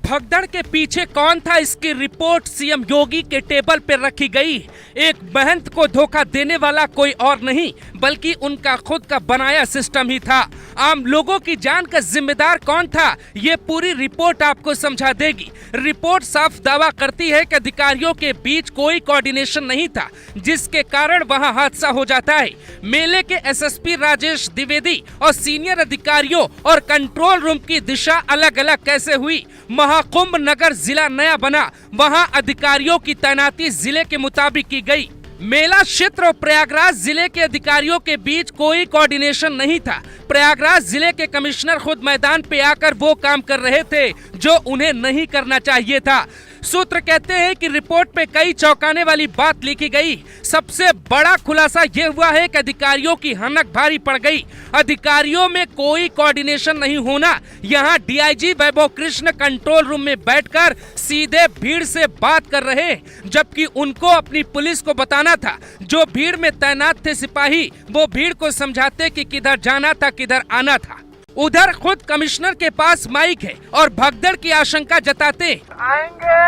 भगदड़ के पीछे कौन था, इसकी रिपोर्ट सीएम योगी के टेबल पर रखी गई। एक महंत को धोखा देने वाला कोई और नहीं बल्कि उनका खुद का बनाया सिस्टम ही था। आम लोगों की जान का जिम्मेदार कौन था, ये पूरी रिपोर्ट आपको समझा देगी। रिपोर्ट साफ दावा करती है कि अधिकारियों के बीच कोई कोऑर्डिनेशन नहीं था, जिसके कारण वहां हादसा हो जाता है। मेले के एसएसपी राजेश द्विवेदी और सीनियर अधिकारियों और कंट्रोल रूम की दिशा अलग अलग कैसे हुई। महाकुंभ नगर जिला नया बना, वहां अधिकारियों की तैनाती जिले के मुताबिक की गई। मेला क्षेत्र और प्रयागराज जिले के अधिकारियों के बीच कोई कोऑर्डिनेशन नहीं था। प्रयागराज जिले के कमिश्नर खुद मैदान पे आकर वो काम कर रहे थे जो उन्हें नहीं करना चाहिए था। सूत्र कहते हैं कि रिपोर्ट पे कई चौंकाने वाली बात लिखी गई। सबसे बड़ा खुलासा ये हुआ है कि अधिकारियों की हनक भारी पड़ गई। अधिकारियों में कोई कोऑर्डिनेशन नहीं होना। यहाँ DIG Vaibhav Krishna control room में बैठकर सीधे भीड़ से बात कर रहे, जबकि उनको अपनी पुलिस को बताना था। जो भीड़ में तैनात थे सिपाही, वो भीड़ को समझाते कि किधर जाना था, किधर आना था। उधर खुद कमिश्नर के पास माइक है और भगदड़ की आशंका जताते आएंगे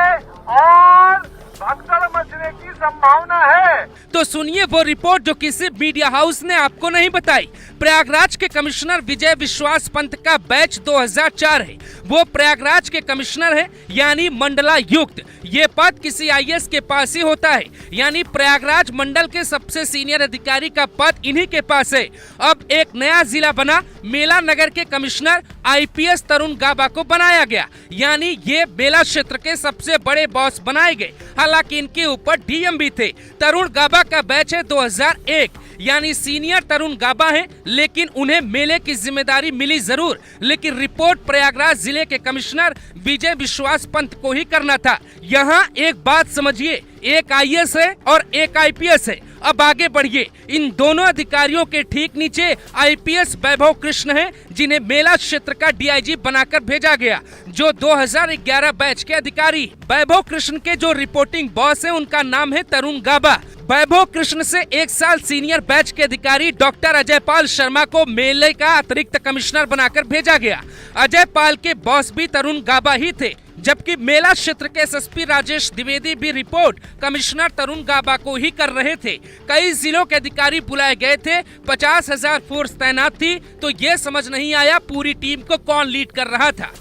और भगदड़ मचने की संभावना है। तो सुनिए वो रिपोर्ट जो किसी मीडिया हाउस ने आपको नहीं बताई। प्रयागराज के कमिश्नर विजय विश्वास पंत का बैच 2004 है। वो प्रयागराज के कमिश्नर है, यानी मंडलायुक्त। ये पद किसी आईएएस के पास ही होता है, यानी प्रयागराज मंडल के सबसे सीनियर अधिकारी का पद इन्हीं के पास है। अब एक नया जिला बना, मेला नगर के कमिश्नर आईपीएस तरुण गाबा को बनाया गया, यानी ये मेला क्षेत्र के सबसे बड़े बॉस बनाए गए। हालांकि इनके ऊपर डीएम भी थे। तरुण गाबा का बैच है 2001, यानी सीनियर तरुण गाबा है, लेकिन उन्हें मेले की जिम्मेदारी मिली जरूर, लेकिन रिपोर्ट प्रयागराज जिले के कमिश्नर विजय विश्वास पंत को ही करना था। यहाँ एक बात समझिए, एक आईएएस है और एक आईपीएस है। अब आगे बढ़िए। इन दोनों अधिकारियों के ठीक नीचे आईपीएस वैभव कृष्ण है, जिन्हें मेला क्षेत्र का डीआईजी बनाकर भेजा गया, जो 2011 बैच के अधिकारी। वैभव कृष्ण के जो रिपोर्टिंग बॉस है, उनका नाम है तरुण गाबा। वैभव कृष्ण से एक साल सीनियर बैच के अधिकारी डॉक्टर अजय पाल शर्मा को मेले का अतिरिक्त कमिश्नर बनाकर भेजा गया। अजय पाल के बॉस भी तरुण गाबा ही थे, जबकि मेला क्षेत्र के एसएसपी राजेश द्विवेदी भी रिपोर्ट कमिश्नर तरुण गाबा को ही कर रहे थे। कई जिलों के अधिकारी बुलाए गए थे, 50,000 फोर्स तैनात थी, तो ये समझ नहीं आया पूरी टीम को कौन लीड कर रहा था।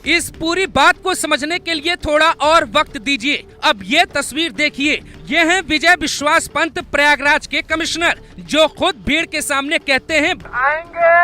इस पूरी बात को समझने के लिए थोड़ा और वक्त दीजिए। अब ये तस्वीर देखिए, ये हैं विजय विश्वास पंत, प्रयागराज के कमिश्नर, जो खुद भीड़ के सामने कहते हैं आएंगे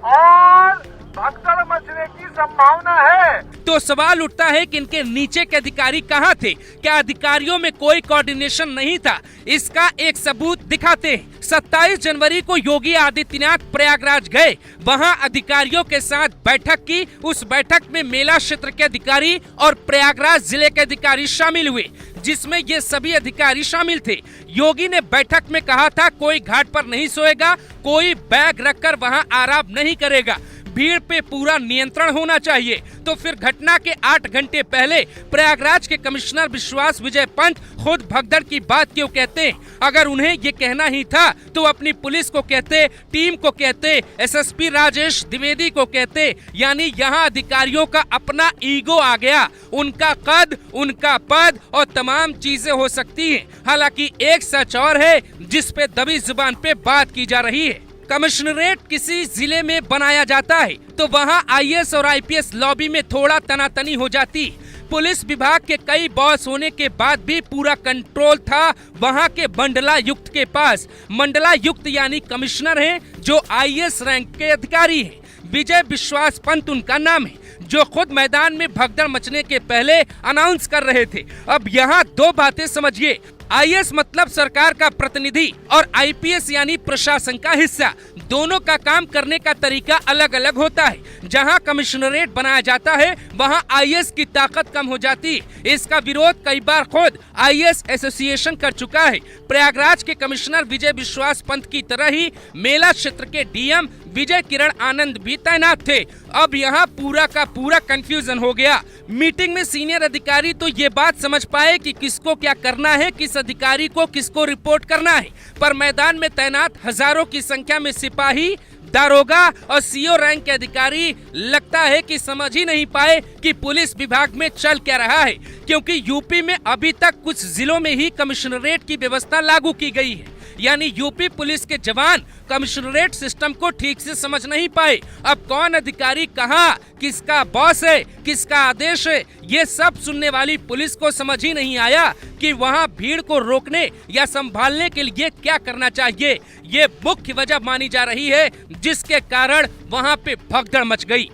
और भगदड़ मचने की संभावना है। तो सवाल उठता है कि इनके नीचे के अधिकारी कहाँ थे? क्या अधिकारियों में कोई कोऑर्डिनेशन नहीं था? इसका एक सबूत दिखाते हैं। 27 जनवरी को योगी आदित्यनाथ प्रयागराज गए, वहां अधिकारियों के साथ बैठक की। उस बैठक में मेला क्षेत्र के अधिकारी और प्रयागराज जिले के अधिकारी शामिल हुए, जिसमें ये सभी अधिकारी शामिल थे। योगी ने बैठक में कहा था कोई घाट पर नहीं सोएगा, कोई बैग रखकर वहां आराम नहीं करेगा, भीड़ पे पूरा नियंत्रण होना चाहिए। तो फिर घटना के 8 घंटे पहले प्रयागराज के कमिश्नर विश्वास विजय पंत खुद भगदड़ की बात क्यों कहते हैं? अगर उन्हें ये कहना ही था तो अपनी पुलिस को कहते, टीम को कहते, एसएसपी राजेश द्विवेदी को कहते। यानी यहाँ अधिकारियों का अपना ईगो आ गया। उनका कद, उनका पद और तमाम चीजें हो सकती हैं। हालांकि एक सच और है जिस पे दबी जुबान पे बात की जा रही है। कमिश्नरेट किसी जिले में बनाया जाता है तो वहां आईएएस और आईपीएस लॉबी में थोड़ा तनातनी हो जाती। पुलिस विभाग के कई बॉस होने के बाद भी पूरा कंट्रोल था वहां के मंडलायुक्त के पास। मंडलायुक्त यानी कमिश्नर हैं, जो आईएएस रैंक के अधिकारी हैं। विजय विश्वास पंत उनका नाम है, जो खुद मैदान में भगदड़ मचने के पहले अनाउंस कर रहे थे। अब यहाँ दो बातें समझिए। आईएएस मतलब सरकार का प्रतिनिधि और आईपीएस यानी प्रशासन का हिस्सा। दोनों का काम करने का तरीका अलग अलग होता है। जहां कमिश्नरेट बनाया जाता है वहां आईएएस की ताकत कम हो जाती है। इसका विरोध कई बार खुद आईएएस एसोसिएशन कर चुका है। प्रयागराज के कमिश्नर विजय विश्वास पंत की तरह ही मेला क्षेत्र के डीएम विजय किरण आनंद भी तैनात थे। अब यहाँ पूरा का पूरा कंफ्यूजन हो गया। मीटिंग में सीनियर अधिकारी तो ये बात समझ पाए कि किसको क्या करना है, किस अधिकारी को किसको रिपोर्ट करना है, पर मैदान में तैनात हजारों की संख्या में सिपाही दारोगा और सीओ रैंक के अधिकारी लगता है कि समझ ही नहीं पाए कि पुलिस विभाग में चल क्या रहा है, क्योंकि यूपी में अभी तक कुछ जिलों में ही कमिश्नरेट की व्यवस्था लागू की गई है। यानी यूपी पुलिस के जवान कमिश्नरेट सिस्टम को ठीक से समझ नहीं पाए। अब कौन अधिकारी कहाँ, किसका बॉस है, किसका आदेश है, ये सब सुनने वाली पुलिस को समझ ही नहीं आया कि वहाँ भीड़ को रोकने या संभालने के लिए क्या करना चाहिए। ये मुख्य वजह मानी जा रही है जिसके कारण वहाँ पे भगदड़ मच गई।